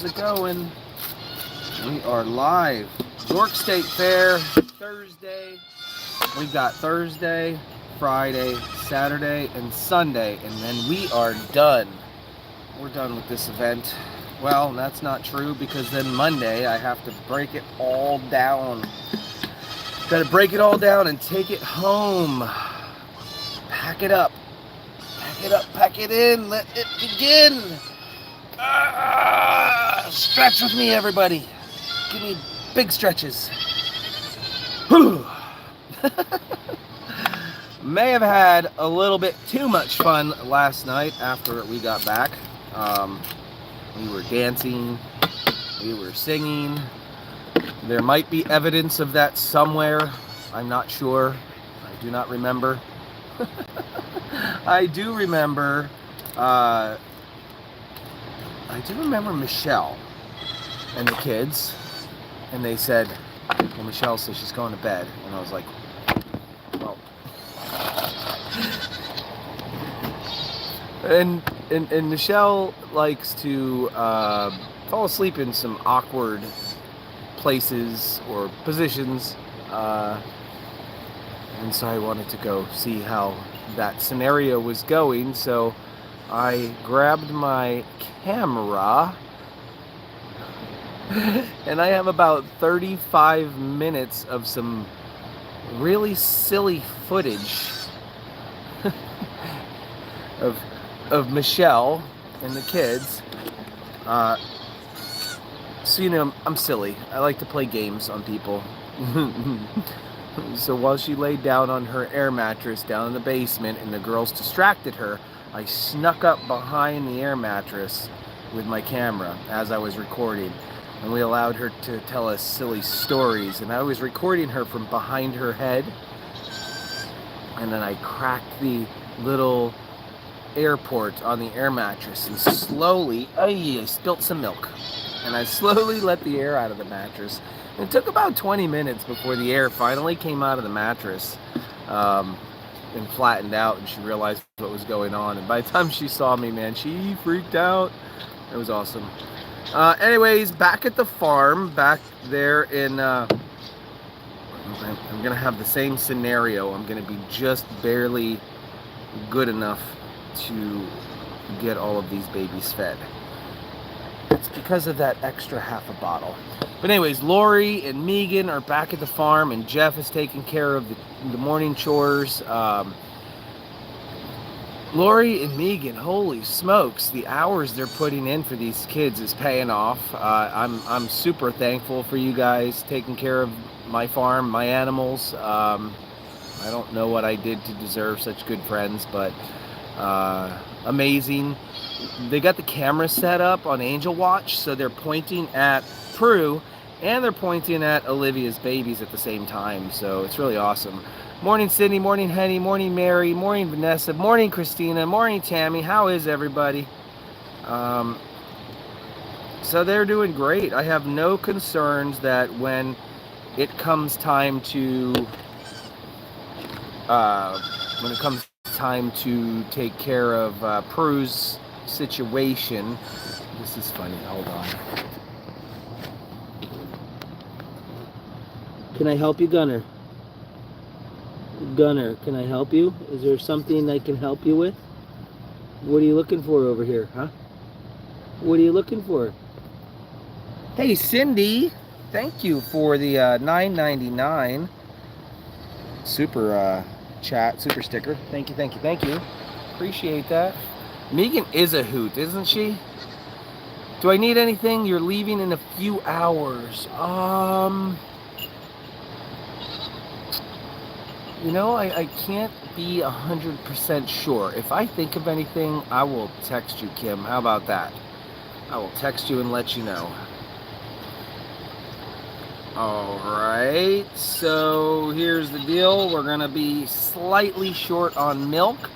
How's it going? We are live. York State Fair, Thursday. We've got Thursday, Friday, Saturday, and Sunday, and then we are done. We're done with this event. Well, that's not true because then Monday I have to break it all down. Gotta break it all down and take it home. Pack it up. Pack it up, pack it in, let it begin. Stretch with me, everybody. Give me big stretches. Whew. May have had a little bit too much fun last night after we got back. We were dancing, we were singing. There might be evidence of that somewhere. I'm not sure. I do not remember. I do remember Michelle and the kids, and they said, well, Michelle says she's going to bed, and I was like, well, and Michelle likes to fall asleep in some awkward places or positions, and so I wanted to go see how that scenario was going, so I grabbed my camera and I have about 35 minutes of some really silly footage of Michelle and the kids. So you know, I'm silly. I like to play games on people. So while she laid down on her air mattress down in the basement and the girls distracted her, I snuck up behind the air mattress with my camera as I was recording, and we allowed her to tell us silly stories, and I was recording her from behind her head, and then I cracked the little air port on the air mattress and slowly, I spilt some milk, and I slowly let the air out of the mattress. And it took about 20 minutes before the air finally came out of the mattress and flattened out, and she realized what was going on. And by the time she saw me, man, she freaked out. It was awesome. Anyways, back at the farm, back there in, I'm going to have the same scenario. I'm going to be just barely good enough to get all of these babies fed. It's because of that extra half a bottle. But anyways, Lori and Megan are back at the farm, and Jeff is taking care of the morning chores. Lori and Megan, holy smokes, the hours they're putting in for these kids is paying off. I'm super thankful for you guys taking care of my farm, my animals. I don't know what I did to deserve such good friends, but amazing. They got the camera set up on Angel Watch, so they're pointing at Prue and they're pointing at Olivia's babies at the same time, so it's really awesome. Morning Sydney, morning Henny, morning Mary, morning Vanessa, morning Christina, morning Tammy. How is everybody? So they're doing great. I have no concerns that when it comes time to take care of Prue's situation. This is funny. Hold on. Can I help you, Gunner? Gunner, can I help you? Is there something I can help you with? What are you looking for over here, huh? What are you looking for? Hey, Cindy, thank you for the $9.99 super chat, super sticker. Thank you, thank you, thank you. Appreciate that. Megan is a hoot, isn't she? Do I need anything? You're leaving in a few hours. You know, I can't be 100% sure. If I think of anything, I will text you, Kim. How about that? I will text you and let you know. Alright, so here's the deal. We're going to be slightly short on milk.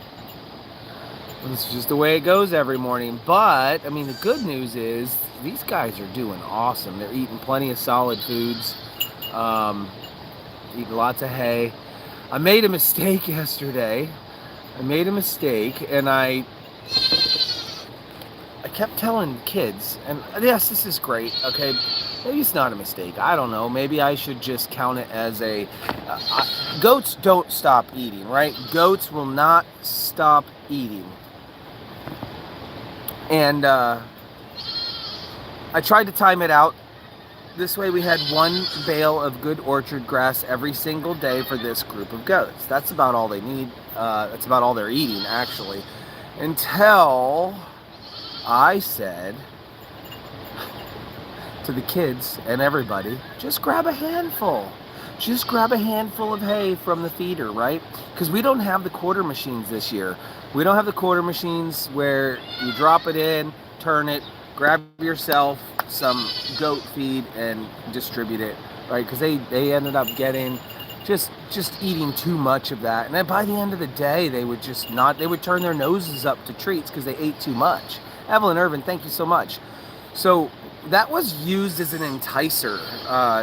It's just the way it goes every morning. But, I mean, the good news is these guys are doing awesome. They're eating plenty of solid foods. Eating lots of hay. I made a mistake yesterday. And I kept telling kids, and yes, this is great, okay, maybe it's not a mistake, I don't know, maybe I should just count it as a, goats don't stop eating, right? Goats will not stop eating. And I tried to time it out. This way we had one bale of good orchard grass every single day for this group of goats. That's about all they need. That's about all they're eating, actually. Until I said to the kids and everybody, just grab a handful. Just grab a handful of hay from the feeder, right? Because we don't have the quarter machines this year. We don't have the quarter machines where you drop it in, turn it, grab yourself some goat feed and distribute it, right? Because they ended up getting just eating too much of that, and then by the end of the day they would just not, they would turn their noses up to treats because they ate too much. Evelyn Irvin, thank you so much. So that was used as an enticer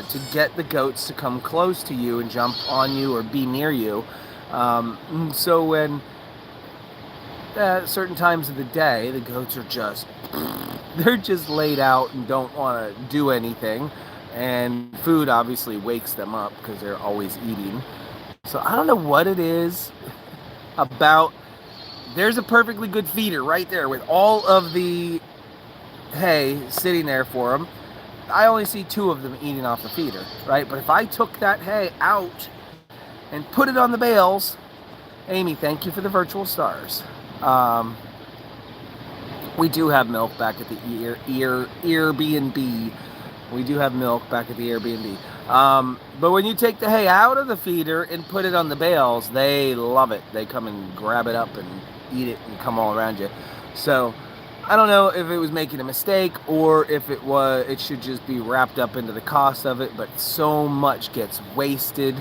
to get the goats to come close to you and jump on you or be near you. So when certain times of the day, the goats are just, they're just laid out and don't want to do anything. And food obviously wakes them up because they're always eating. So I don't know what it is about. There's a perfectly good feeder right there with all of the hay sitting there for them. I only see 2 of them eating off the feeder, right? But if I took that hay out and put it on the bales, Amy, thank you for the virtual stars. We do have milk back at the Airbnb. We do have milk back at the Airbnb. But when you take the hay out of the feeder and put it on the bales, they love it. They come and grab it up and eat it and come all around you. So I don't know if it was making a mistake or if it should just be wrapped up into the cost of it, but so much gets wasted.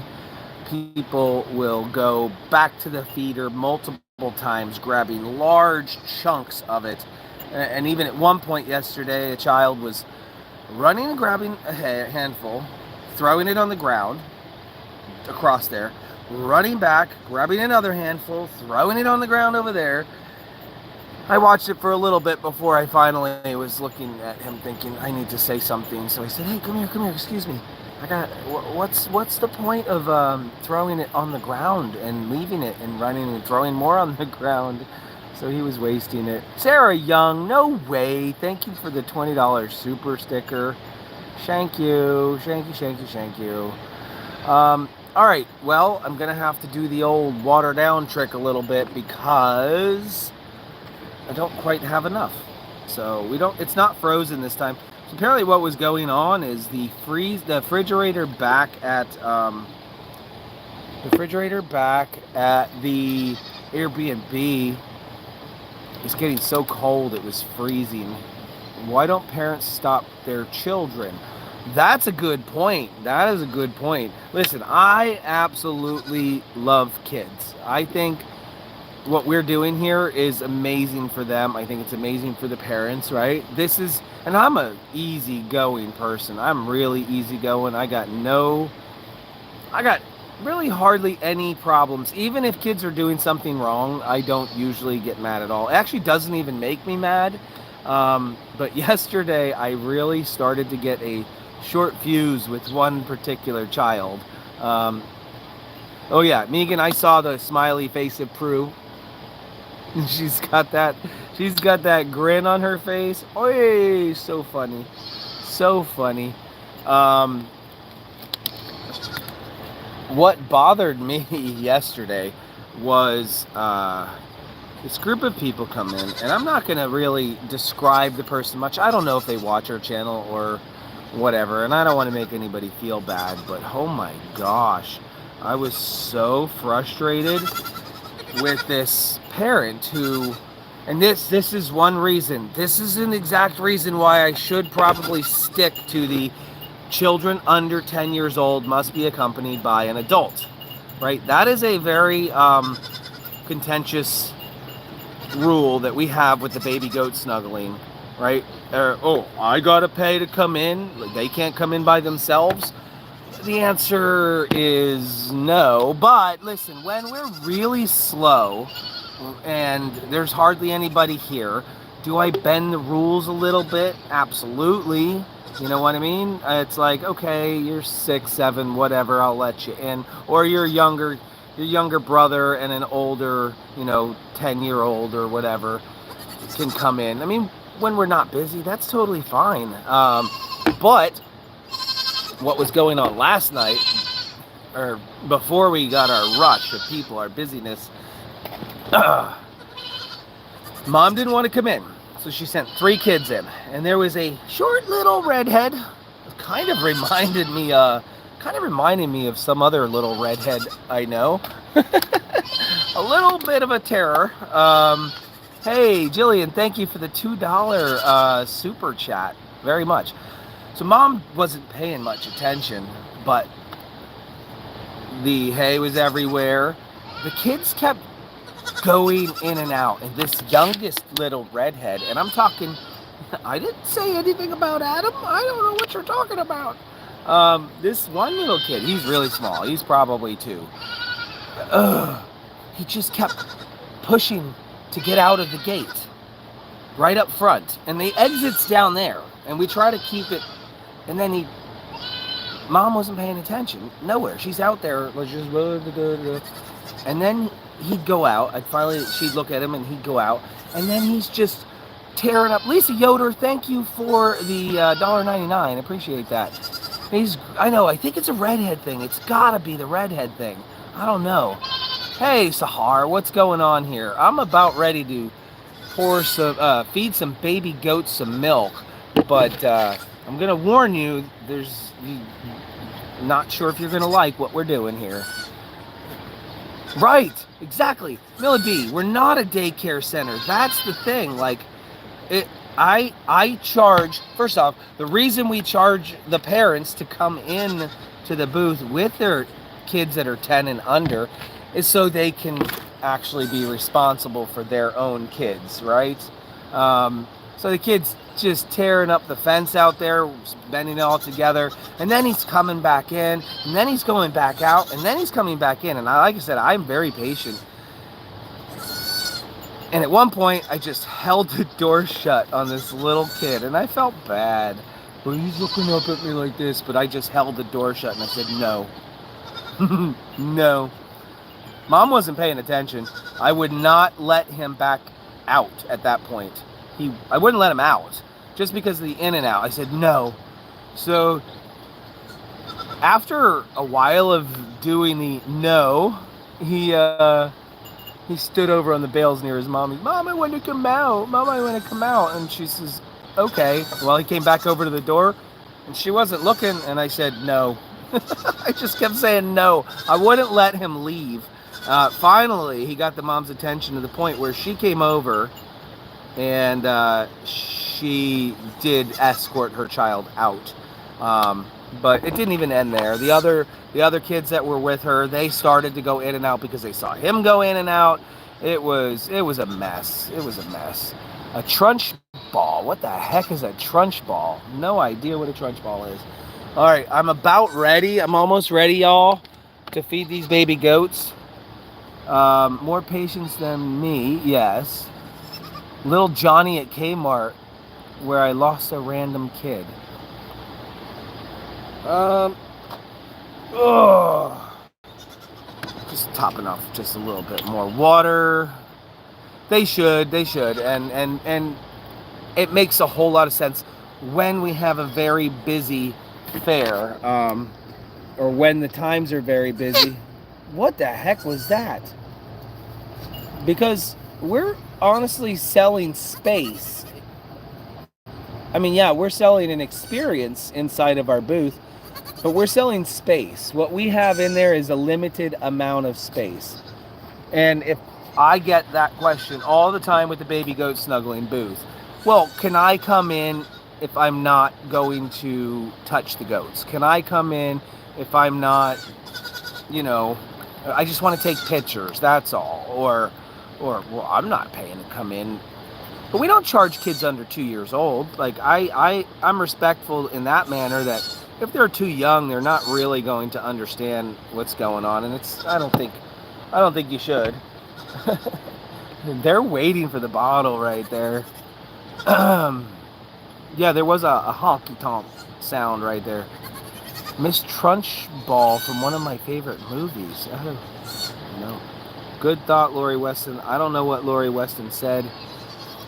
People will go back to the feeder multiple times, grabbing large chunks of it. And even at one point yesterday, a child was running and grabbing a handful, throwing it on the ground across there, running back, grabbing another handful, throwing it on the ground over there. I watched it for a little bit before I finally was looking at him thinking, I need to say something. So I said, hey, come here, excuse me. What's the point of throwing it on the ground and leaving it and running and throwing more on the ground? So he was wasting it. Sarah Young, no way. Thank you for the $20 super sticker. Thank you. Thank you. All right, well, I'm going to have to do the old water down trick a little bit because I don't quite have enough. So it's not frozen this time. So apparently what was going on is the refrigerator back at the Airbnb is getting so cold it was freezing. Why don't parents stop their children? That's a good point. That is a good point. Listen, I absolutely love kids. I think what we're doing here is amazing for them. I think it's amazing for the parents, right? And I'm a easygoing person. I'm really easygoing. I got really hardly any problems. Even if kids are doing something wrong, I don't usually get mad at all. It actually doesn't even make me mad. But yesterday, I really started to get a short fuse with one particular child. Oh yeah, Megan, I saw the smiley face of Prue. She's got that grin on her face. Oy, so funny. So funny. What bothered me yesterday was this group of people come in, and I'm not going to really describe the person much. I don't know if they watch our channel or whatever, and I don't want to make anybody feel bad, but oh my gosh, I was so frustrated with this parent who, and this is one reason, this is an exact reason why I should probably stick to the children under 10 years old must be accompanied by an adult, right? That is a very contentious rule that we have with the baby goat snuggling, right? I gotta pay to come in, they can't come in by themselves. The answer is no, but listen, when we're really slow and there's hardly anybody here, Do I bend the rules a little bit? Absolutely. You know what I mean? It's like, okay, you're 6, 7, whatever, I'll let you in. Or your younger brother and an older, 10-year-old or whatever can come in. I mean, when we're not busy, that's totally fine. But what was going on last night, or before we got our rush of people, our busyness, Mom didn't want to come in, so she sent 3 kids in, and there was a short little redhead. It kind of reminded me of some other little redhead I know. A little bit of a terror. Hey, Jillian, thank you for the $2 super chat, very much. So Mom wasn't paying much attention, but the hay was everywhere. The kids kept going in and out, and this youngest little redhead, and I'm talking, I didn't say anything about Adam. I don't know what you're talking about. This one little kid, he's really small. He's probably 2. He just kept pushing to get out of the gate right up front, and the exit's down there, and we try to keep it, and then Mom wasn't paying attention nowhere. She's out there, and then he'd go out. She'd look at him, and he'd go out, and then he's just tearing up. Lisa Yoder, thank you for the $1.99. Appreciate that. I think it's a redhead thing. It's gotta be the redhead thing. I don't know. Hey, Sahar, what's going on here? I'm about ready to feed some baby goats some milk, but I'm gonna warn you, not sure if you're gonna like what we're doing here. Right, exactly. Millie B, we're not a daycare center. That's the thing. Like, I charge, first off, the reason we charge the parents to come in to the booth with their kids that are 10 and under is so they can actually be responsible for their own kids, right? So the kid's just tearing up the fence out there, bending it all together, and then he's coming back in, and then he's going back out, and then he's coming back in. And like I said, I'm very patient. And at one point, I just held the door shut on this little kid, and I felt bad. Well, he's looking up at me like this, but I just held the door shut, and I said, no. No. Mom wasn't paying attention. I would not let him back out at that point. I wouldn't let him out just because of the in and out. I said no. So after a while of doing the no, he stood over on the bales near his mom. He's, Mom, I want to come out. Mom, I want to come out. And she says, okay. Well, he came back over to the door, and she wasn't looking, and I said no. I just kept saying no. I wouldn't let him leave. Finally, he got the mom's attention to the point where she came over, and she did escort her child out. But it didn't even end there. The other kids that were with her, they started to go in and out because they saw him go in and out. It was a mess. It was a mess. A trunch ball. What the heck is a trunch ball? No idea what a trunch ball is. All right, I'm about ready. I'm almost ready, y'all, to feed these baby goats. More patience than me, yes. Little Johnny at Kmart, where I lost a random kid. Just topping off just a little bit more water. They should, and it makes a whole lot of sense when we have a very busy fair, or when the times are very busy. What the heck was that? Because we're honestly selling space. I mean, yeah, we're selling an experience inside of our booth, but we're selling space. What we have in there is a limited amount of space. And if I get that question all the time with the baby goat snuggling booth, well, can I come in if I'm not going to touch the goats? Can I come in if I'm not, I just want to take pictures, that's all. Or well, I'm not paying to come in. But we don't charge kids under 2 years old. Like, I'm respectful in that manner that if they're too young, they're not really going to understand what's going on. And I don't think you should. They're waiting for the bottle right there. Yeah, there was a honky tonk sound right there. Miss Trunchbull from one of my favorite movies. I don't know. Good thought, Lori Weston. I don't know what Lori Weston said.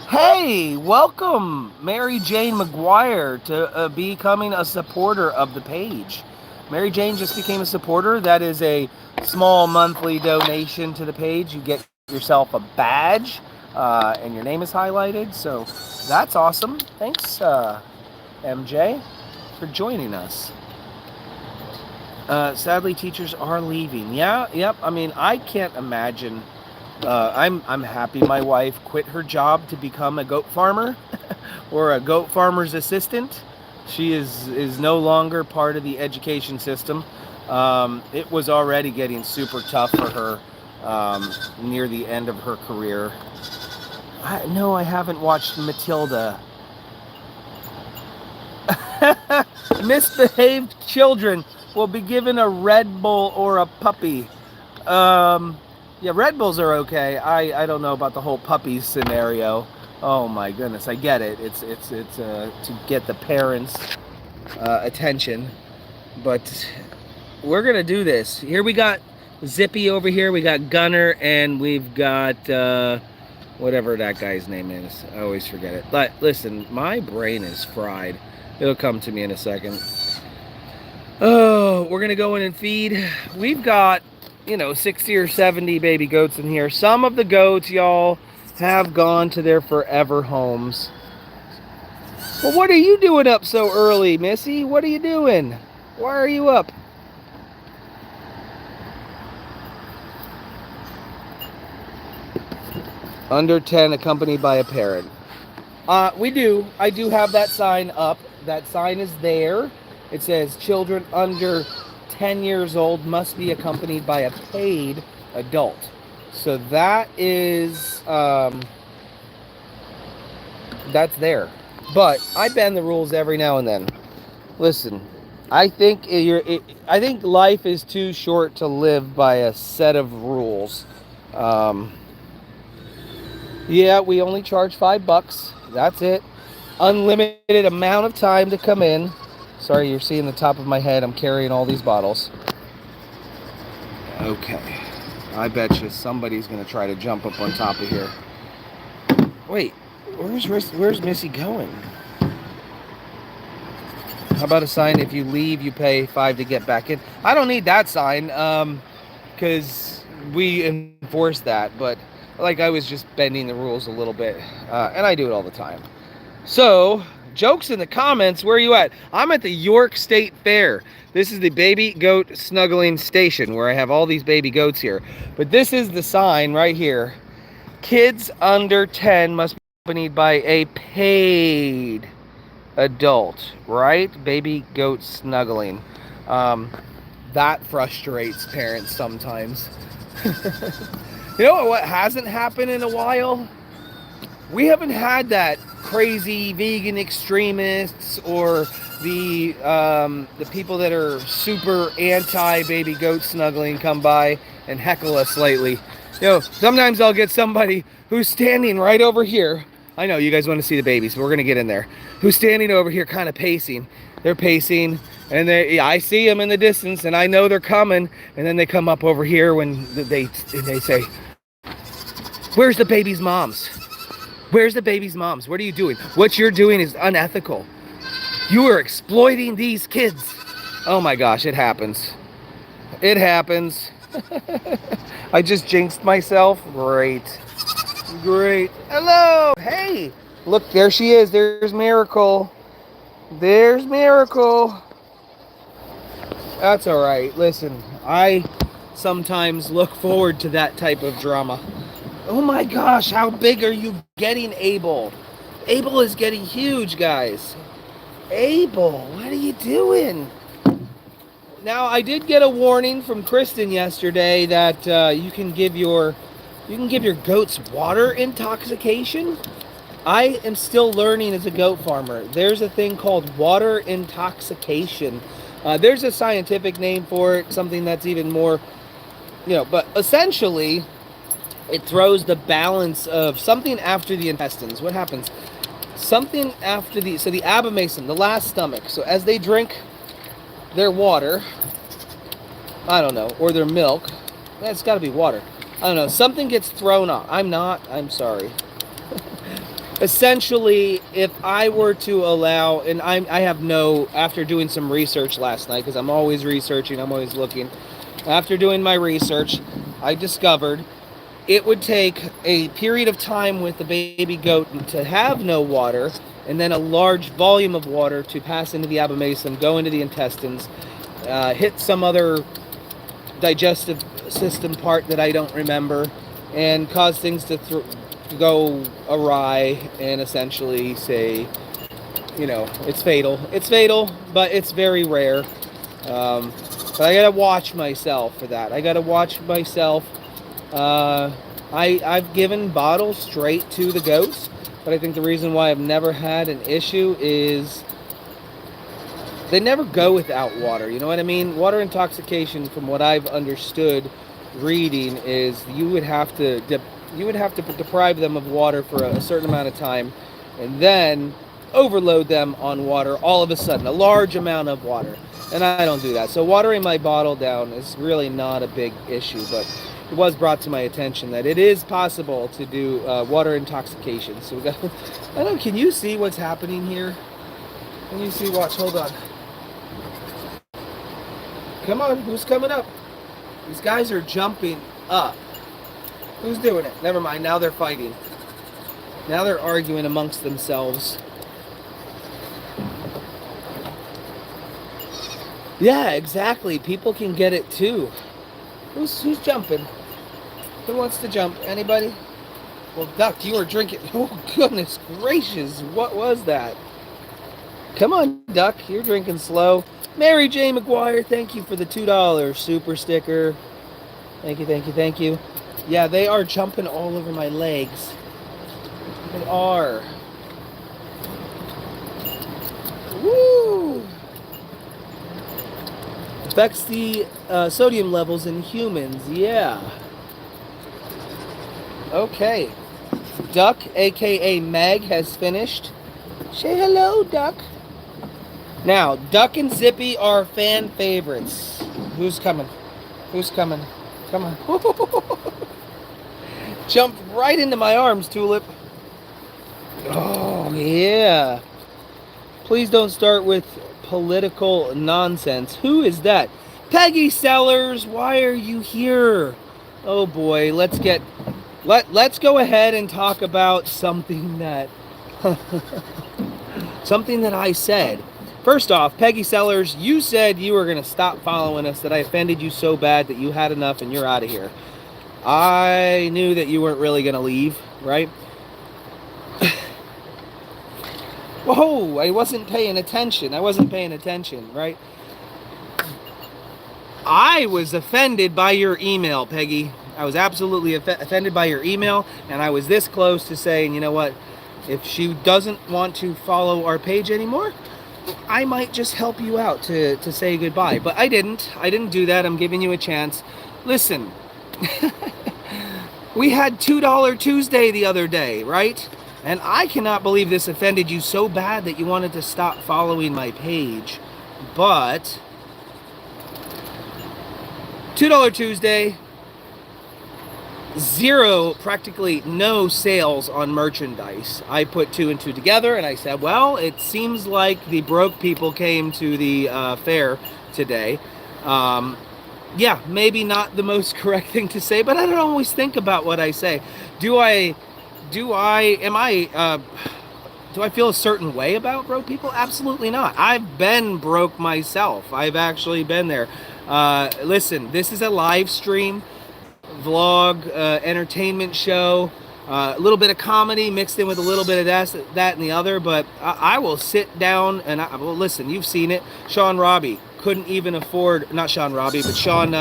Hey, welcome, Mary Jane McGuire, to becoming a supporter of the page. Mary Jane just became a supporter. That is a small monthly donation to the page. You get yourself a badge, and your name is highlighted. So that's awesome. Thanks, MJ, for joining us. Sadly, teachers are leaving. Yeah, yep. I mean, I can't imagine. I'm happy my wife quit her job to become a goat farmer or a goat farmer's assistant. She is no longer part of the education system. It was already getting super tough for her near the end of her career. No, I haven't watched Matilda. Misbehaved children will be given a Red Bull or a puppy. Yeah, Red Bulls are okay. I don't know about the whole puppy scenario. Oh my goodness, I get it. It's to get the parents' attention, but we're gonna do this. Here we got Zippy over here. We got Gunner, and we've got whatever that guy's name is. I always forget it. But listen, my brain is fried. It'll come to me in a second. Oh, we're gonna go in and feed. We've got 60 or 70 baby goats in here. Some of the goats, y'all, have gone to their forever homes. Well, what are you doing up so early, Missy? What are you doing? Why are you up? Under 10, accompanied by a parent. I do have that sign up. That sign is there. It says children under 10 years old must be accompanied by a paid adult. So that is that's there. But I bend the rules every now and then. Listen, I think life is too short to live by a set of rules. Yeah, we only charge $5. That's it. Unlimited amount of time to come in. Sorry, you're seeing the top of my head. I'm carrying all these bottles. Okay. I bet you somebody's going to try to jump up on top of here. Wait, where's Missy going? How about a sign, if you leave, you pay $5 to get back in? I don't need that sign, because we enforce that, but like I was just bending the rules a little bit, and I do it all the time. So, jokes in the comments, where are you at? I'm at the York State Fair. This is the baby goat snuggling station where I have all these baby goats here. But this is the sign right here. Kids under 10 must be accompanied by a paid adult, right? Baby goat snuggling. That frustrates parents sometimes. You know what hasn't happened in a while? We haven't had that crazy vegan extremists or the people that are super anti-baby goat snuggling come by and heckle us lately. Sometimes I'll get somebody who's standing right over here. I know you guys want to see the babies, but we're gonna get in there. Who's standing over here, kind of pacing. They're pacing, and I see them in the distance, and I know they're coming. And then they come up over here when they say, "Where's the baby's moms? Where's the baby's moms? What are you doing? What you're doing is unethical. You are exploiting these kids." Oh my gosh, it happens. It happens. I just jinxed myself. Great. Hello. Hey. Look, there she is. There's Miracle. There's Miracle. That's all right. Listen, I sometimes look forward to that type of drama. Oh my gosh, how big are you getting, Abel? Abel is getting huge, guys. Abel, what are you doing? Now, I did get a warning from Kristen yesterday that you can give your goats water intoxication. I am still learning as a goat farmer. There's a thing called water intoxication. There's a scientific name for it, something that's even more, but essentially it throws the balance of something after the intestines. What happens? something after so the abomasum, the last stomach. So as they drink their water, I don't know, or their milk, it's got to be water. I don't know, something gets thrown off. I'm sorry. Essentially, if I were to allow, and I have no, after doing some research last night, because I'm always researching, I'm always looking. After doing my research, I discovered it would take a period of time with the baby goat to have no water, and then a large volume of water to pass into the abomasum, go into the intestines, hit some other digestive system part that I don't remember, and cause things to go awry, and essentially say, you know, it's fatal. It's fatal, but it's very rare. But I gotta watch myself for that. I gotta watch myself. I've given bottles straight to the goats, but I think the reason why I've never had an issue is they never go without water. You know what I mean? Water intoxication, from what I've understood reading, is you would have to deprive them of water for a certain amount of time, and then overload them on water all of a sudden, a large amount of water. And I don't do that. So watering my bottle down is really not a big issue, but it was brought to my attention that it is possible to do water intoxication. So we got, I don't know, can you see what's happening here? Can you see? Watch, hold on. Come on, who's coming up? These guys are jumping up. Who's doing it? Never mind, now they're fighting. Now they're arguing amongst themselves. Yeah, exactly. People can get it too. Who's jumping? Who wants to jump? Anybody? Well, Duck, you were drinking. Oh, goodness gracious. What was that? Come on, Duck. You're drinking slow. Mary J. McGuire, thank you for the $2 super sticker. Thank you, thank you, thank you. Yeah, they are jumping all over my legs. They are. Woo! Affects the sodium levels in humans. Yeah. Okay. Duck, aka Meg, has finished. Say hello, Duck. Now, Duck and Zippy are fan favorites. Who's coming? Who's coming? Come on. Jumped right into my arms, Tulip. Oh, yeah. Please don't start with political nonsense. Who is that? Peggy Sellers, why are you here? Oh boy, let's go ahead and talk about something that something that I said. First off, Peggy Sellers, you said you were going to stop following us, that I offended you so bad that you had enough and you're out of here. I knew that you weren't really going to leave, right? Whoa, I wasn't paying attention, right? I was offended by your email, Peggy. I was absolutely offended by your email, and I was this close to saying, you know what, if she doesn't want to follow our page anymore, I might just help you out to say goodbye. But I didn't do that. I'm giving you a chance. Listen, we had $2 Tuesday the other day, right? And I cannot believe this offended you so bad that you wanted to stop following my page. But $2 Tuesday, practically no sales on merchandise. I put two and two together and I said, well, it seems like the broke people came to the fair today. Yeah, maybe not the most correct thing to say, but I don't always think about what I say. Do I feel a certain way about broke people? Absolutely not. I've been broke myself. I've actually been there. Listen, this is a live stream, vlog, entertainment show, a little bit of comedy mixed in with a little bit of that and the other, but I will sit down and well, listen, you've seen it. Sean Robbie couldn't even afford, not Sean Robbie, but Sean,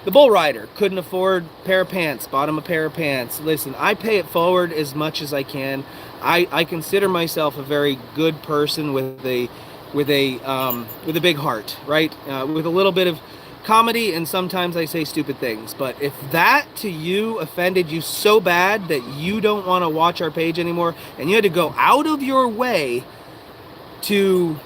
the bull rider, couldn't afford a pair of pants, bought him a pair of pants. Listen, I pay it forward as much as I can. I consider myself a very good person with a big heart, right? With a little bit of comedy, and sometimes I say stupid things. But if that to you offended you so bad that you don't want to watch our page anymore, and you had to go out of your way to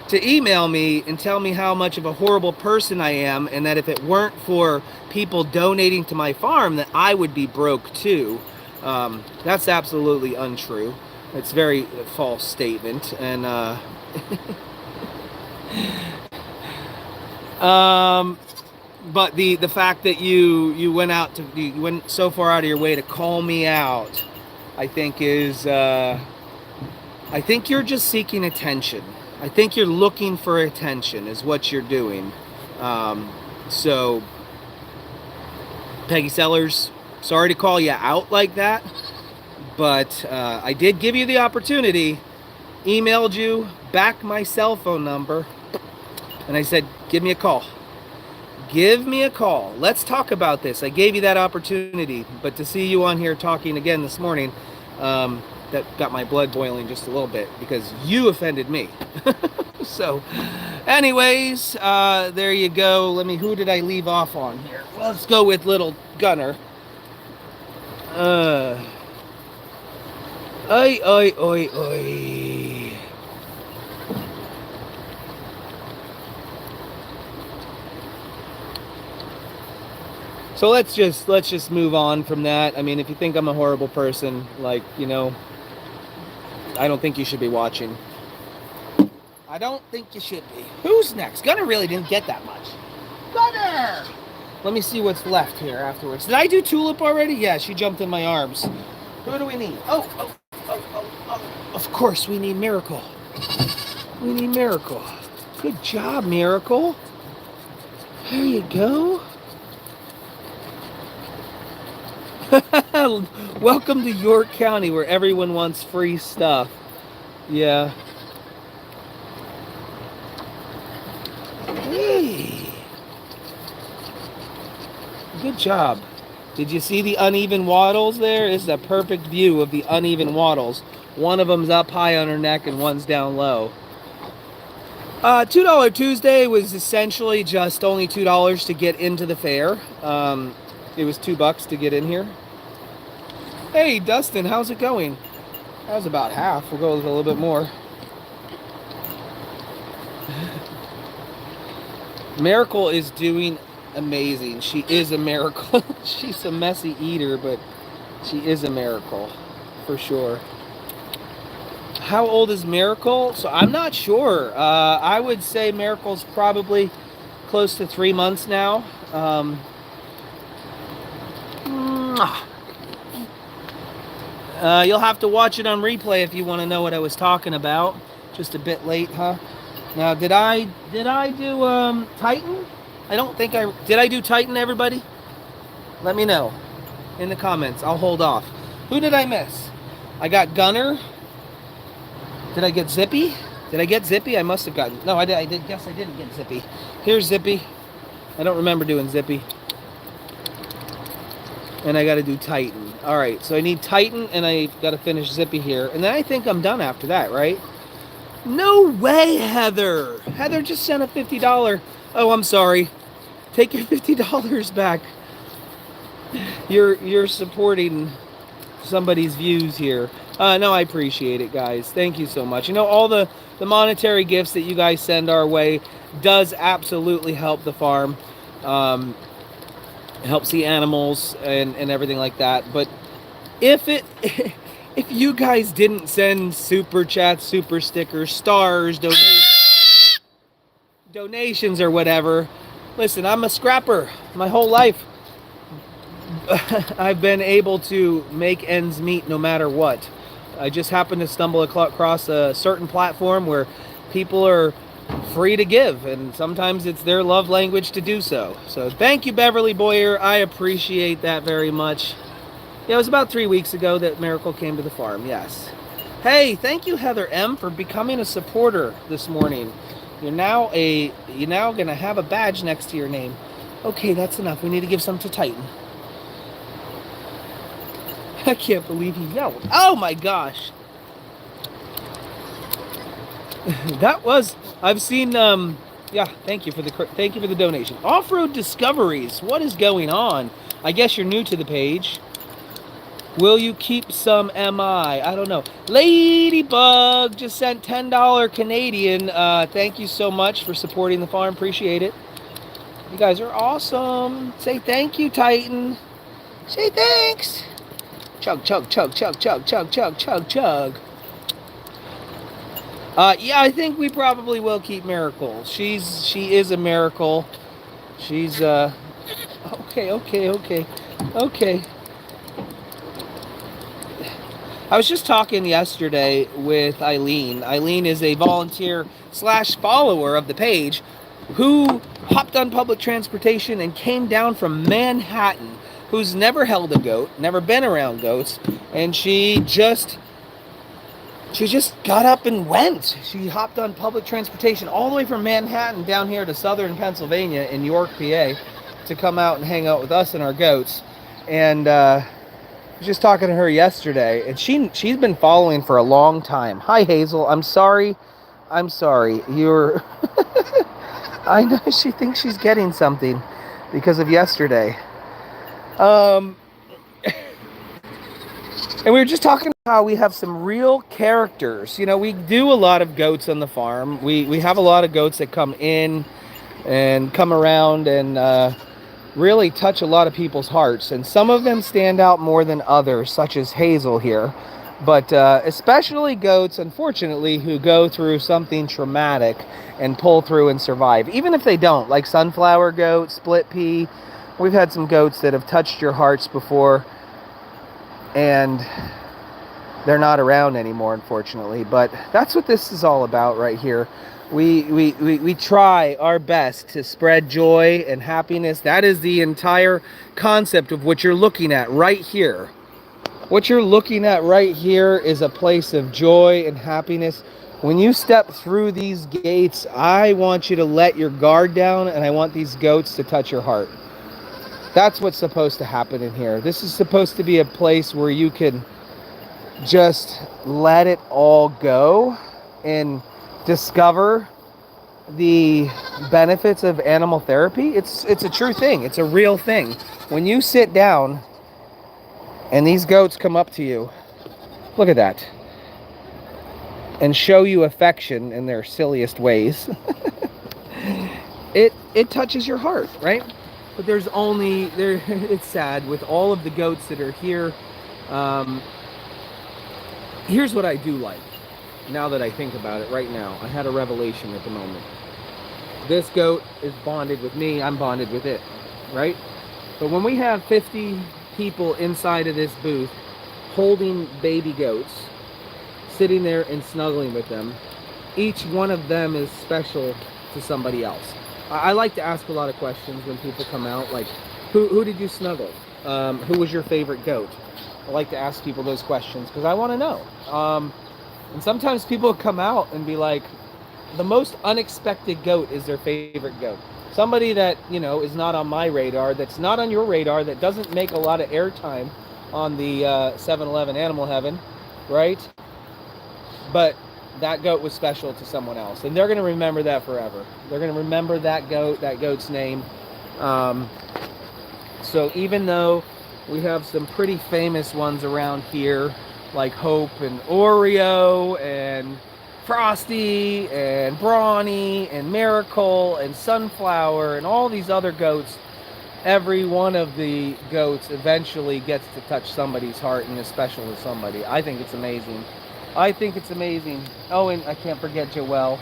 to email me and tell me how much of a horrible person I am, and that if it weren't for people donating to my farm that I would be broke too, that's absolutely untrue. It's a very false statement. And but the fact that you went so far out of your way to call me out, I think is I think you're just seeking attention. I think you're looking for attention is what you're doing. So Peggy Sellers, sorry to call you out like that, but I did give you the opportunity, emailed you back my cell phone number, and I said, give me a call. Give me a call. Let's talk about this. I gave you that opportunity, but to see you on here talking again this morning, that got my blood boiling just a little bit because you offended me. So, anyways, there you go. Who did I leave off on here? Well, let's go with little Gunner. Oi, oi, oi, oi. So let's just move on from that. I mean, if you think I'm a horrible person, like, you know, I don't think you should be watching. I don't think you should be. Who's next? Gunner really didn't get that much. Gunner! Let me see what's left here afterwards. Did I do Tulip already? Yeah, she jumped in my arms. Who do we need? Oh. Of course, we need Miracle. We need Miracle. Good job, Miracle. There you go. Welcome to York County, where everyone wants free stuff. Yeah. Hey. Good job. Did you see the uneven wattles there? This is a perfect view of the uneven wattles. One of them's up high on her neck and one's down low. $2 Tuesday was essentially just only $2 to get into the fair. It was $2 to get in here. Hey, Dustin, how's it going? That was about half. We'll go with a little bit more. Miracle is doing amazing. She is a miracle. She's a messy eater, but she is a miracle for sure. How old is Miracle? So I'm not sure. I would say Miracle's probably close to 3 months now. You'll have to watch it on replay if you want to know what I was talking about. Just a bit late, huh? Now, did I do Titan? I don't think did I do Titan, everybody? Let me know in the comments. I'll hold off. Who did I miss? I got Gunner. Did I get Zippy? Did I get Zippy? I must have gotten... No, I did. Guess I didn't get Zippy. Here's Zippy. I don't remember doing Zippy. And I got to do Titan. All right, so I need Titan, and I got to finish Zippy here. And then I think I'm done after that, right? No way, Heather. Heather just sent a $50. Oh, I'm sorry. Take your $50 back. You're supporting somebody's views here. No, I appreciate it, guys. Thank you so much. You know, all the monetary gifts that you guys send our way does absolutely help the farm. Helps the animals and everything like that. But if you guys didn't send super chats, super stickers, stars, donations or whatever, listen, I'm a scrapper my whole life. I've been able to make ends meet no matter what. I just happened to stumble across a certain platform where people are free to give, and sometimes it's their love language to do so. So thank you, Beverly Boyer. I appreciate that very much. Yeah, it was about 3 weeks ago that Miracle came to the farm, yes. Hey, thank you, Heather M., for becoming a supporter this morning. You're now going to have a badge next to your name. Okay, that's enough. We need to give some to Titan. I can't believe he yelled. Oh my gosh. That was... I've seen, Yeah, thank you for the donation. Off-road discoveries. What is going on? I guess you're new to the page. Will you keep some MI? I don't know. Ladybug just sent $10 Canadian. Thank you so much for supporting the farm. Appreciate it. You guys are awesome. Say thank you, Titan. Say thanks. Chug, chug, chug, chug, chug, chug, chug, chug, chug. Yeah, I think we probably will keep Miracle. She is a miracle. She's okay. I was just talking yesterday with Eileen. Eileen is a volunteer / follower of the page who hopped on public transportation and came down from Manhattan, who's never held a goat, never been around goats, and she just got up and went. She hopped on public transportation all the way from Manhattan down here to southern Pennsylvania in York, PA, to come out and hang out with us and our goats. And I was just talking to her yesterday, and she's been following for a long time. Hi, Hazel. I'm sorry. You're... I know she thinks she's getting something because of yesterday. And we were just talking about how we have some real characters. You know, we do a lot of goats on the farm. We have a lot of goats that come in and come around and really touch a lot of people's hearts. And some of them stand out more than others, such as Hazel here. But especially goats, unfortunately, who go through something traumatic and pull through and survive. Even if they don't, like sunflower goat, split pea. We've had some goats that have touched your hearts before, and they're not around anymore, unfortunately. But that's what this is all about right here. We try our best to spread joy and happiness. That is the entire concept of what you're looking at right here. What you're looking at right here is a place of joy and happiness. When you step through these gates, I want you to let your guard down, and I want these goats to touch your heart. That's what's supposed to happen in here. This is supposed to be a place where you can just let it all go and discover the benefits of animal therapy. It's a true thing. It's a real thing. When you sit down and these goats come up to you, look at that, and show you affection in their silliest ways, it touches your heart, right? But it's sad with all of the goats that are here. Here's what I do like. Now that I think about it right now, I had a revelation at the moment. This goat is bonded with me, I'm bonded with it, right? But when we have 50 people inside of this booth holding baby goats, sitting there and snuggling with them, each one of them is special to somebody else. I like to ask a lot of questions when people come out, like, who did you snuggle? Who was your favorite goat? I like to ask people those questions because I want to know. And sometimes people come out and be like, the most unexpected goat is their favorite goat. Somebody that, you know, is not on my radar, that's not on your radar, that doesn't make a lot of airtime on the 7-Eleven Animal Heaven, right? But that goat was special to someone else. And they're going to remember that forever. They're going to remember that goat's name. So even though we have some pretty famous ones around here, like Hope and Oreo and Frosty and Brawny and Miracle and Sunflower and all these other goats, every one of the goats eventually gets to touch somebody's heart and is special to somebody. I think it's amazing. Oh, and I can't forget Joelle.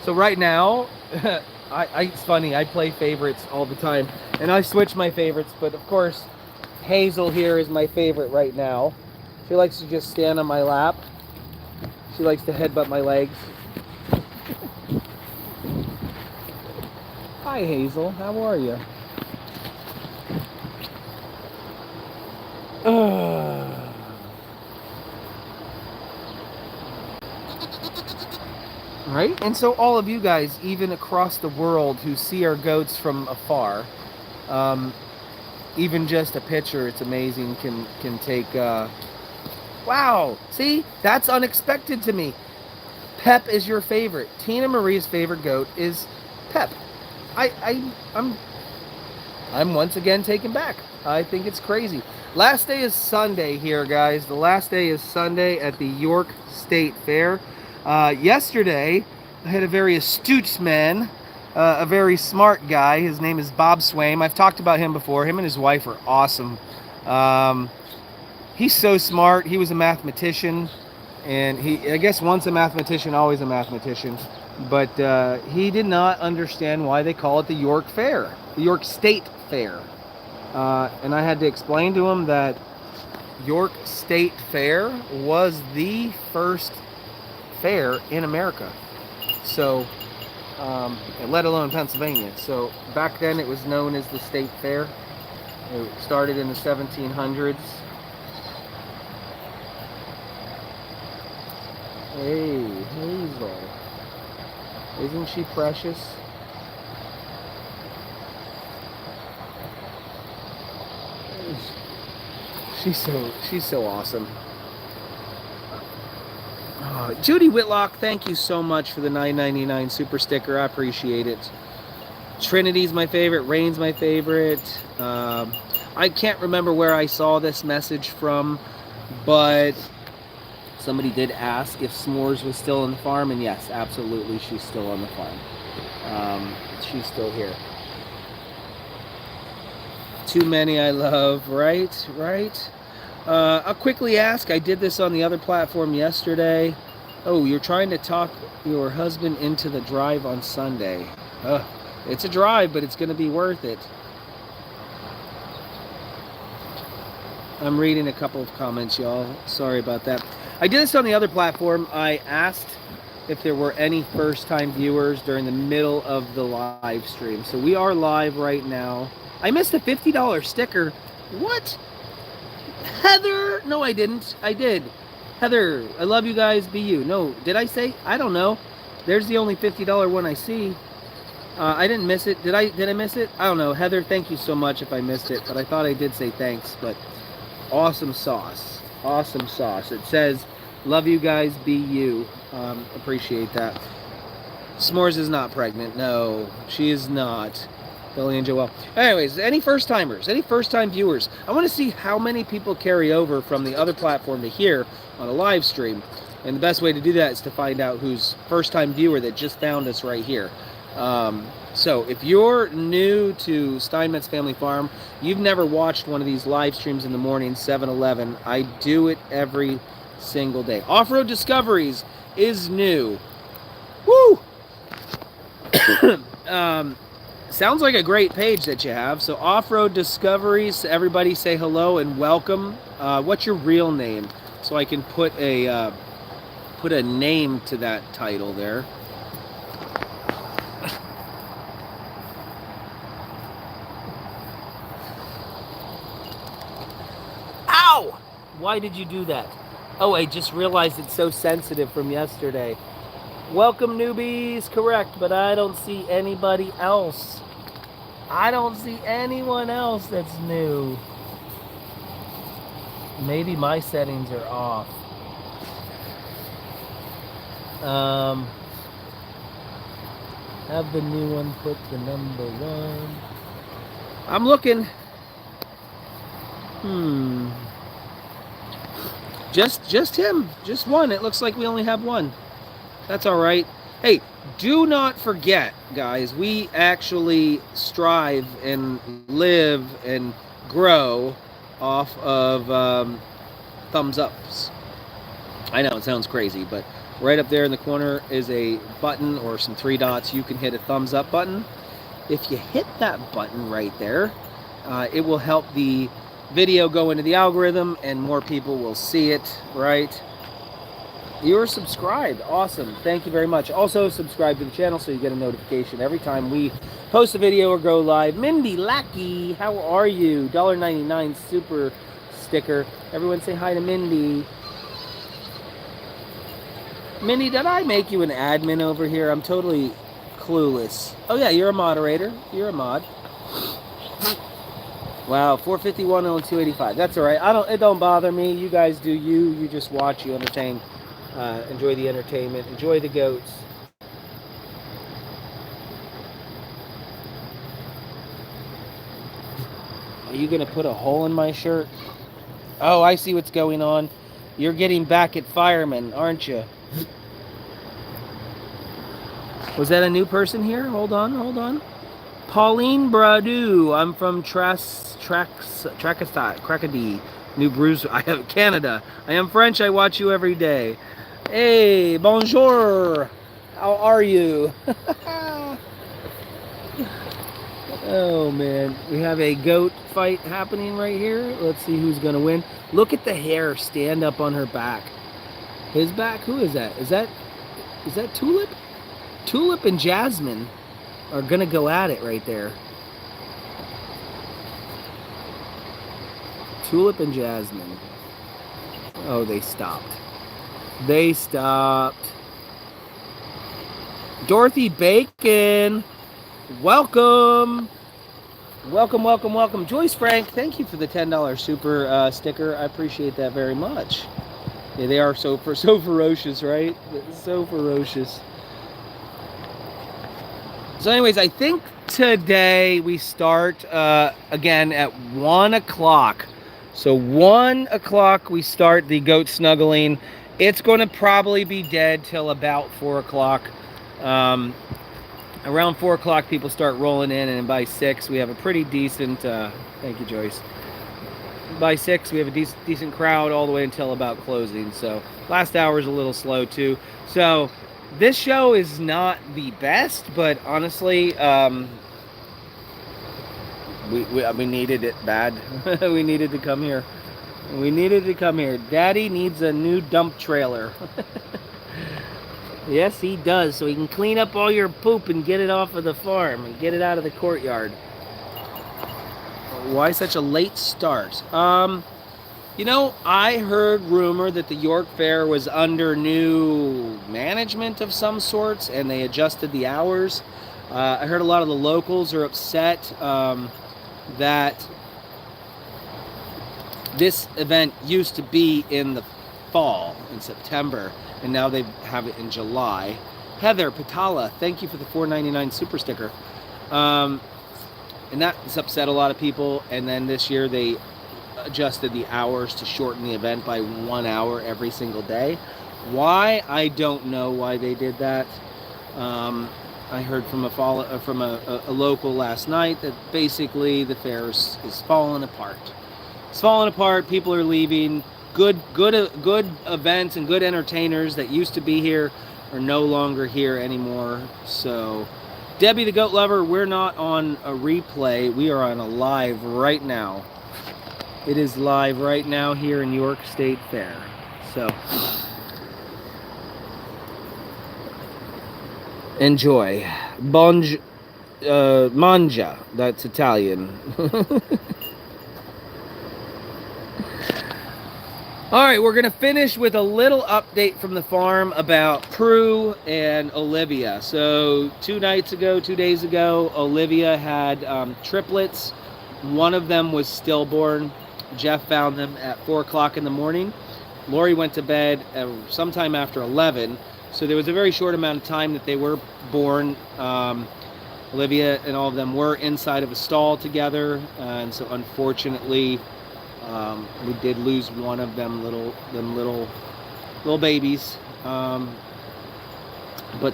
So right now, it's funny, I play favorites all the time, and I switch my favorites, but of course, Hazel here is my favorite right now. She likes to just stand on my lap. She likes to headbutt my legs. Hi, Hazel. How are you? Right? And so all of you guys, even across the world, who see our goats from afar, even just a picture, it's amazing, can take... Wow! See? That's unexpected to me. Pep is your favorite. Tina Marie's favorite goat is pep. I'm once again taken back. I think it's crazy. Last day is Sunday here, guys. The last day is Sunday at the York State Fair. Yesterday, I had a very astute man, a very smart guy. His name is Bob Swaim. I've talked about him before. Him and his wife are awesome. He's so smart. He was a mathematician, and I guess once a mathematician, always a mathematician. But he did not understand why they call it the York Fair, the York State Fair. And I had to explain to him that York State Fair was the first fair in America. So, let alone Pennsylvania. So back then it was known as the State Fair. It started in the 1700s. Hey, Hazel. Isn't she precious? She's so awesome. Judy Whitlock, thank you so much for the $9.99 super sticker. I appreciate it. Trinity's my favorite. Rain's my favorite. I can't remember where I saw this message from, but somebody did ask if S'mores was still on the farm, and yes, absolutely, she's still on the farm. She's still here. Too many I love, right? I'll quickly ask, I did this on the other platform yesterday. Oh, you're trying to talk your husband into the drive on Sunday. It's a drive, but it's going to be worth it. I'm reading a couple of comments, y'all. Sorry about that. I did this on the other platform. I asked if there were any first-time viewers during the middle of the live stream. So we are live right now. I missed a $50 sticker. What? Heather? No, I didn't. I did. Heather, I love you guys. Be you. No, did I say? I don't know. There's the only $50 one I see. I didn't miss it. Did I miss it? I don't know. Heather, thank you so much if I missed it. But I thought I did say thanks. But awesome sauce. Awesome sauce. It says, love you guys. Be you. Appreciate that. S'mores is not pregnant. No, she is not. Billy and Joel. Anyways, any first timers, any first time viewers, I want to see how many people carry over from the other platform to here on a live stream. And the best way to do that is to find out who's first time viewer that just found us right here. So if you're new to Steinmetzfamilyfarm, you've never watched one of these live streams in the morning, 7-Eleven. I do it every single day. Off-Road Discoveries is new. Woo! Sounds like a great page that you have. So Off-Road Discoveries, everybody say hello and welcome. What's your real name? So I can put a name to that title there. Ow! Why did you do that? Oh, I just realized it's so sensitive from yesterday. Welcome, newbies. Correct, but I don't see anybody else. I don't see anyone else that's new. Maybe my settings are off. Have the new one put the number 1. I'm looking. Just him. Just one. It looks like we only have one. That's all right. Hey, do not forget, guys, we actually strive and live and grow off of thumbs ups. I know it sounds crazy, but right up there in the corner is a button or some 3 dots. You can hit a thumbs up button. If you hit that button right there, it will help the video go into the algorithm and more people will see it, right? You're subscribed. Awesome. Thank you very much. Also, subscribe to the channel so you get a notification every time we post a video or go live. Mindy Lackey, how are you? $1.99 super sticker. Everyone say hi to Mindy. Mindy, did I make you an admin over here? I'm totally clueless. Oh, yeah, you're a moderator. You're a mod. Wow, 451 on 285. That's all right. It don't bother me. You guys do you. You just watch, you entertain. Enjoy the entertainment. Enjoy the goats. you gonna put a hole in my shirt? Oh, I see what's going on. You're getting back at firemen, aren't you? Was that a new person here? Hold on. Pauline Bradu. I'm from Tracadie, New Brunswick. I have Canada. I am French. I watch you every day. Hey, bonjour. How are you? Oh man, we have a goat fight happening right here. Let's see who's gonna win. Look at the hair stand up on her back. His back? Who is that? Is that Tulip? Tulip and Jasmine are gonna go at it right there. Tulip and Jasmine. Oh, they stopped. They stopped. Dorothy Bacon. Welcome. Welcome. Joyce Frank, thank you for the $10 super sticker. I appreciate that very much. Yeah, they are so ferocious, right? So ferocious. So anyways, I think today we start again at 1 o'clock. So 1 o'clock we start the goat snuggling. It's going to probably be dead till about 4 o'clock. Around 4 o'clock, people start rolling in, and by 6, we have a pretty decent, thank you, Joyce. By 6, we have a decent crowd all the way until about closing. So last hour is a little slow, too. So this show is not the best, but honestly, we needed it bad. We needed to come here. Daddy needs a new dump trailer. Yes, he does, so he can clean up all your poop and get it off of the farm and get it out of the courtyard. Why such a late start? You know, I heard rumor that the York Fair was under new management of some sorts, and they adjusted the hours. I heard a lot of the locals are upset that this event used to be in the fall, in September, and now they have it in July. Heather Patala, thank you for the $4.99 super sticker. And that has upset a lot of people. And then this year they adjusted the hours to shorten the event by 1 hour every single day. Why? I don't know why they did that. I heard from a local last night that basically the fair is falling apart. It's falling apart. People are leaving. Good events and good entertainers that used to be here are no longer here anymore. So, Debbie the Goat Lover, we're not on a replay. We are on a live right now. It is live right now here in York State Fair. So, enjoy. Mangia, that's Italian. All right, we're going to finish with a little update from the farm about Prue and Olivia. So 2 days ago, Olivia had triplets. One of them was stillborn. Jeff found them at 4 o'clock in the morning. Lori went to bed sometime after 11. So there was a very short amount of time that they were born. Olivia and all of them were inside of a stall together. And so unfortunately, we did lose one of them little babies, but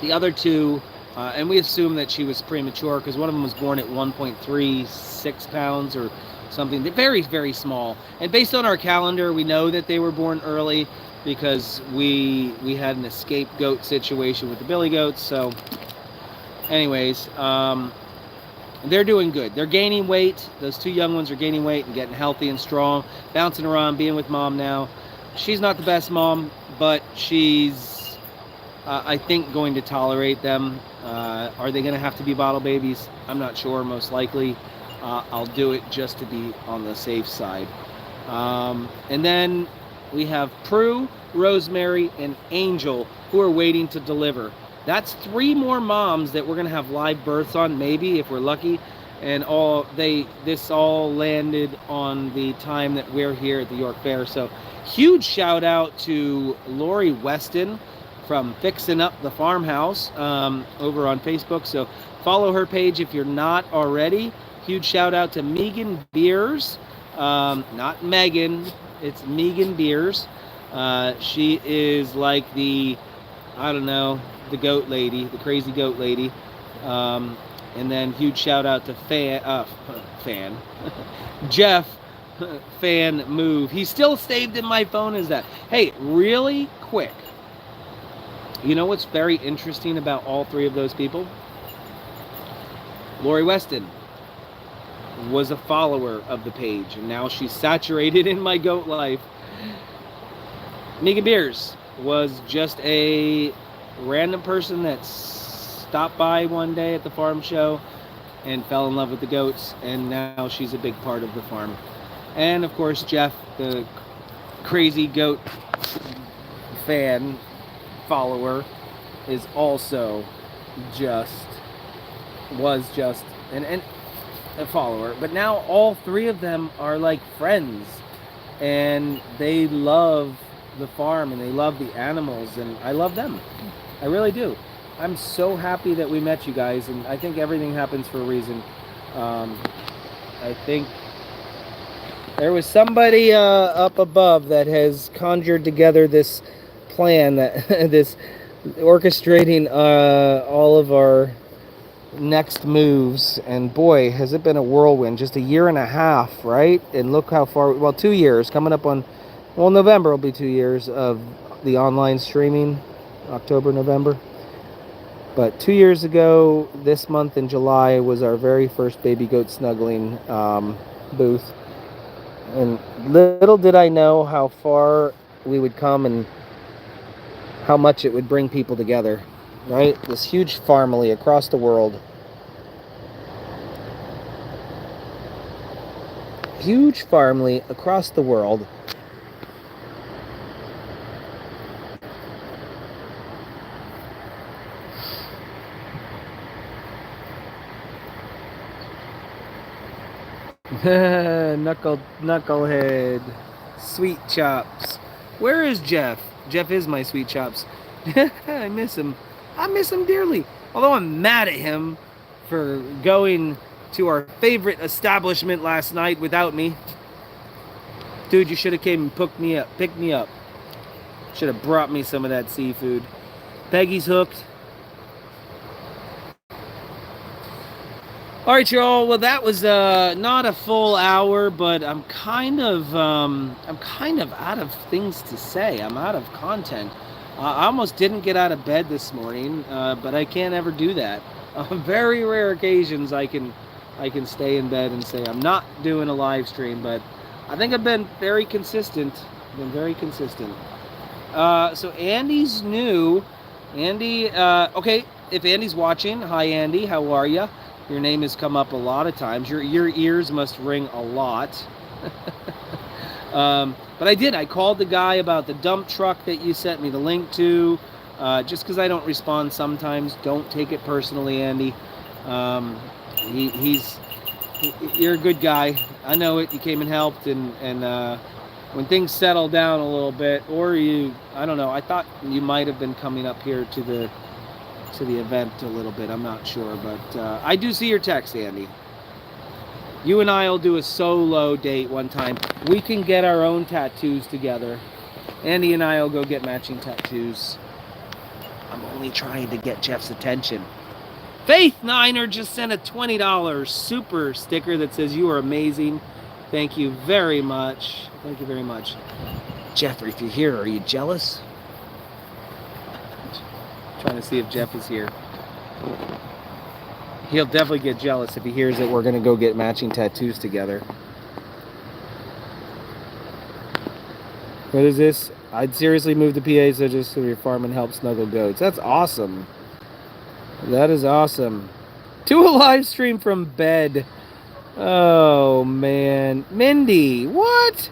the other two, and we assume that she was premature because one of them was born at 1.36 pounds or something. They're very, very small. And based on our calendar, we know that they were born early because we had an escape goat situation with the billy goats. So, anyways, they're doing good. They're gaining weight. Those 2 young ones are gaining weight and getting healthy and strong, bouncing around, being with mom now. She's not the best mom, but she's, I think, going to tolerate them. Are they going to have to be bottle babies? I'm not sure, most likely. I'll do it just to be on the safe side. And then we have Prue, Rosemary, and Angel, who are waiting to deliver. That's 3 more moms that we're going to have live births on, maybe, if we're lucky. And this all landed on the time that we're here at the York Fair. So huge shout out to Lori Weston from Fixing Up the Farmhouse over on Facebook. So follow her page if you're not already. Huge shout out to Megan Beers. Not Megan, it's Megan Beers. She is like the, I don't know, the goat lady, the crazy goat lady. And then huge shout out to fan Jeff fan move. He's still saved in my phone as that. Hey, really quick. You know what's very interesting about all three of those people? Lori Weston was a follower of the page, and now she's saturated in my goat life. Megan Beers was just a random person that stopped by one day at the farm show and fell in love with the goats, and now she's a big part of the farm. And of course, Jeff, the crazy goat fan follower, is also was just a follower. But now all three of them are like friends, and they love the farm and they love the animals, and I love them. I really do. I'm so happy that we met you guys, and I think everything happens for a reason. I think there was somebody up above that has conjured together this plan, that this orchestrating all of our next moves, and boy, has it been a whirlwind. Just a year and a half, right? And look how far, well, 2 years coming up on, well, November will be 2 years of the online streaming, October, November. But 2 years ago, this month in July, was our very first baby goat snuggling booth. And little did I know how far we would come and how much it would bring people together, right? This huge family across the world. Huge family across the world. Knucklehead. Sweet chops. Where is Jeff? Jeff is my sweet chops. I miss him. I miss him dearly. Although I'm mad at him for going to our favorite establishment last night without me. Dude, you should have came and picked me up. Should have brought me some of that seafood. Peggy's hooked. All right, y'all. Well, that was not a full hour, but I'm kind of out of things to say. I'm out of content. I almost didn't get out of bed this morning, but I can't ever do that. On very rare occasions, I can stay in bed and say I'm not doing a live stream, but I think I've been very consistent. So Andy's new. Andy, okay. If Andy's watching, hi Andy, how are you? Your name has come up a lot of times. Your ears must ring a lot. But I called the guy about the dump truck that you sent me the link to. Just because I don't respond sometimes, don't take it personally, Andy. You're a good guy. I know it. You came and helped, and when things settle down a little bit, or I don't know. I thought you might have been coming up here to the event a little bit. I'm not sure, but I do see your text, Andy. You and I will do a solo date one time. We can get our own tattoos together. Andy and I will go get matching tattoos. I'm only trying to get Jeff's attention. Faith Niner just sent a $20 super sticker that says you are amazing. Thank you very much. Thank you very much. Jeff, if you're here, are you jealous? Trying to see if Jeff is here. He'll definitely get jealous if he hears that we're going to go get matching tattoos together. What is this? I'd seriously move to PA so your farm and help snuggle goats. That's awesome. That is awesome. To a live stream from bed. Oh, man. Mindy, what?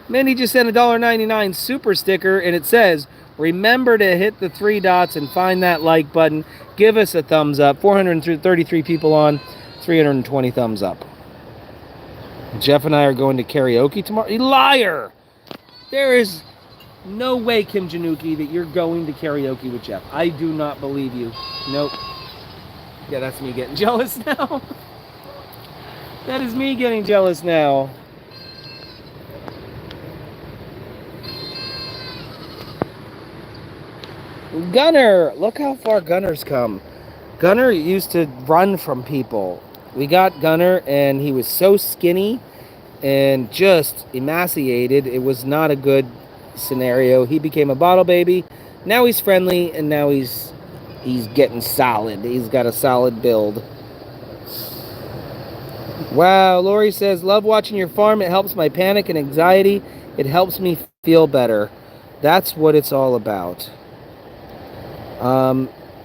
Mindy just sent a $1.99 super sticker, and it says, remember to hit the 3 dots and find that like button. Give us a thumbs up. 433 people on, 320 thumbs up. Jeff and I are going to karaoke tomorrow. You liar! There is no way, Kim Januki, that you're going to karaoke with Jeff. I do not believe you. Nope. Yeah, that's me getting jealous now. That is me getting jealous now. Gunner! Look how far Gunner's come. Gunner used to run from people. We got Gunner, and he was so skinny and just emaciated. It was not a good scenario. He became a bottle baby. Now he's friendly, and now he's getting solid. He's got a solid build. Wow, Lori says, love watching your farm. It helps my panic and anxiety. It helps me feel better. That's what it's all about.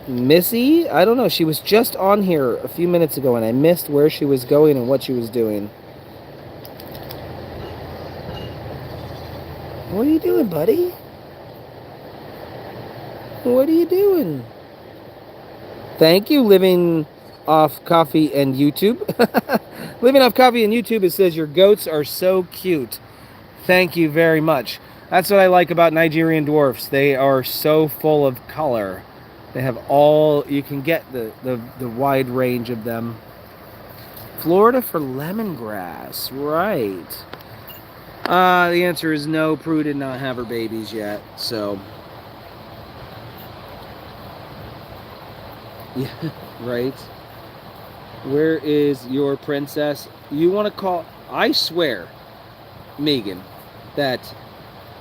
Missy, I don't know. She was just on here a few minutes ago, and I missed where she was going and what she was doing. What are you doing, buddy? What are you doing? Thank you, Living Off Coffee and YouTube. Living Off Coffee and YouTube, it says your goats are so cute. Thank you very much. That's what I like about Nigerian dwarfs. They are so full of color. They have all, you can get the wide range of them. Florida for lemongrass, right. The answer is no. Prue did not have her babies yet, so. Yeah, right. Where is your princess? You want to call, I swear, Megan, that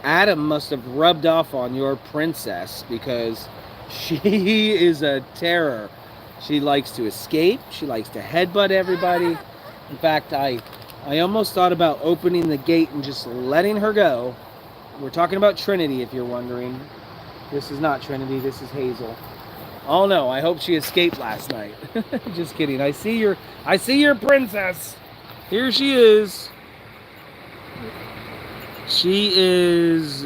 Adam must have rubbed off on your princess because she is a terror. She likes to escape. She likes to headbutt everybody. In fact, I almost thought about opening the gate and just letting her go. We're talking about Trinity, if you're wondering. This is not Trinity. This is Hazel. Oh no, I hope she escaped last night. Just kidding. I see your princess. Here she is. She is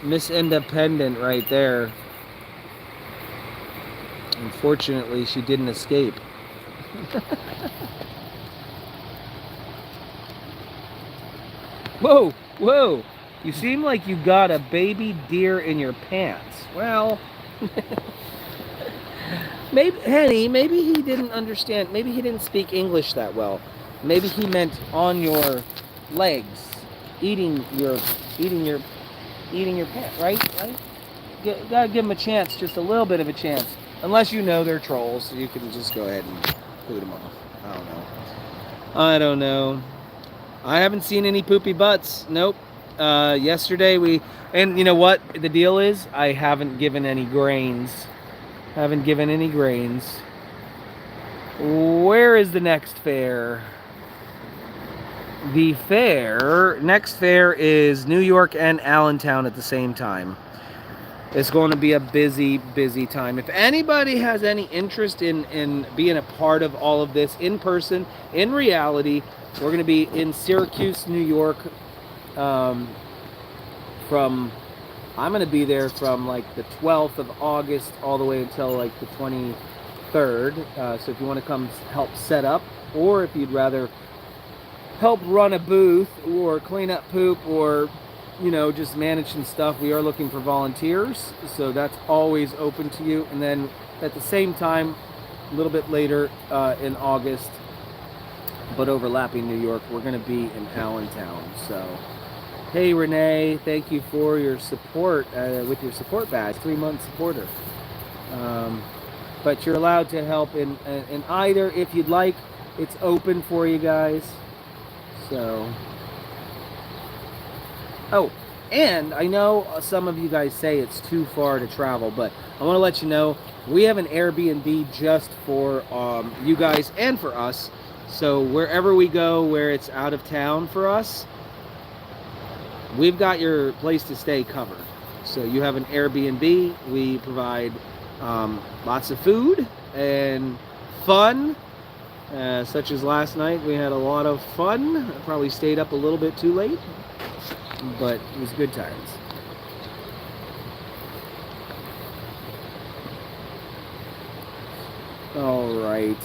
Miss Independent right there. Unfortunately, she didn't escape. Whoa, whoa. You seem like you got a baby deer in your pants. Well, maybe, Henny, maybe he didn't understand. Maybe he didn't speak English that well. Maybe he meant on your legs, eating your pants, right? Gotta give them a chance, just a little bit of a chance. Unless you know they're trolls, so you can just go ahead and boot them off. I don't know. I haven't seen any poopy butts. Nope. Yesterday and you know what the deal is? I haven't given any grains. Where is the next fair? The next fair is New York and Allentown at the same time. It's going to be a busy, busy time. If anybody has any interest in being a part of all of this in person, in reality, we're going to be in Syracuse, New York. I'm going to be there from like the 12th of August all the way until like the 23rd. So if you want to come help set up, or if you'd rather help run a booth or clean up poop or just manage some stuff, we are looking for volunteers, so that's always open to you. And then at the same time, a little bit later in August, but overlapping New York, we're going to be in Allentown. So hey Renee, thank you for your support with your support badge, 3-month supporter. But you're allowed to help in either, if you'd like. It's open for you guys. So, oh, and I know some of you guys say it's too far to travel, but I want to let you know we have an Airbnb just for you guys and for us. So wherever we go, where it's out of town for us, we've got your place to stay covered. So you have an Airbnb. We provide lots of food and fun. Such as last night, we had a lot of fun. I probably stayed up a little bit too late, but it was good times. All right.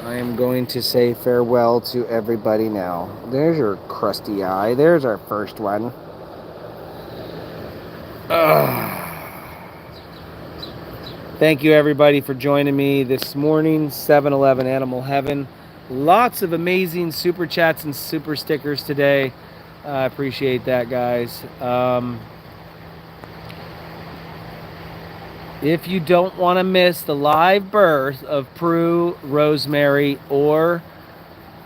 I am going to say farewell to everybody now. There's your crusty eye. There's our first one. Thank you, everybody, for joining me this morning. 7-Eleven Animal Heaven. Lots of amazing super chats and super stickers today. I appreciate that, guys. If you don't want to miss the live birth of Prue, Rosemary, or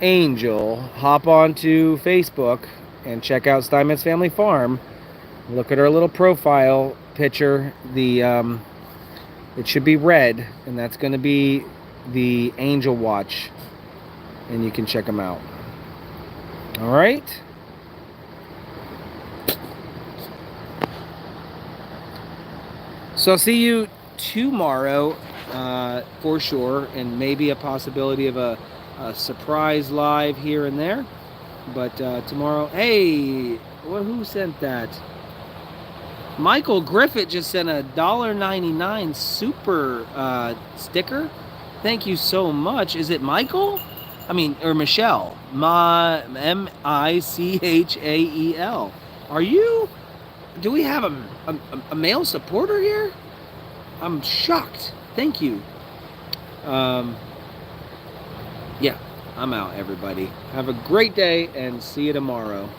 Angel, hop onto Facebook and check out Steinmetz Family Farm. Look at our little profile picture. It should be red, and that's going to be the Angel Watch, and you can check them out. All right. So I'll see you tomorrow for sure, and maybe a possibility of a surprise live here and there. But tomorrow, hey, who sent that? Michael Griffith just sent a $1.99 super sticker. Thank you so much. Is it Michael? I mean, or Michelle? M-I-C-H-A-E-L. Are you? Do we have a male supporter here? I'm shocked. Thank you. Yeah, I'm out, everybody. Have a great day and see you tomorrow.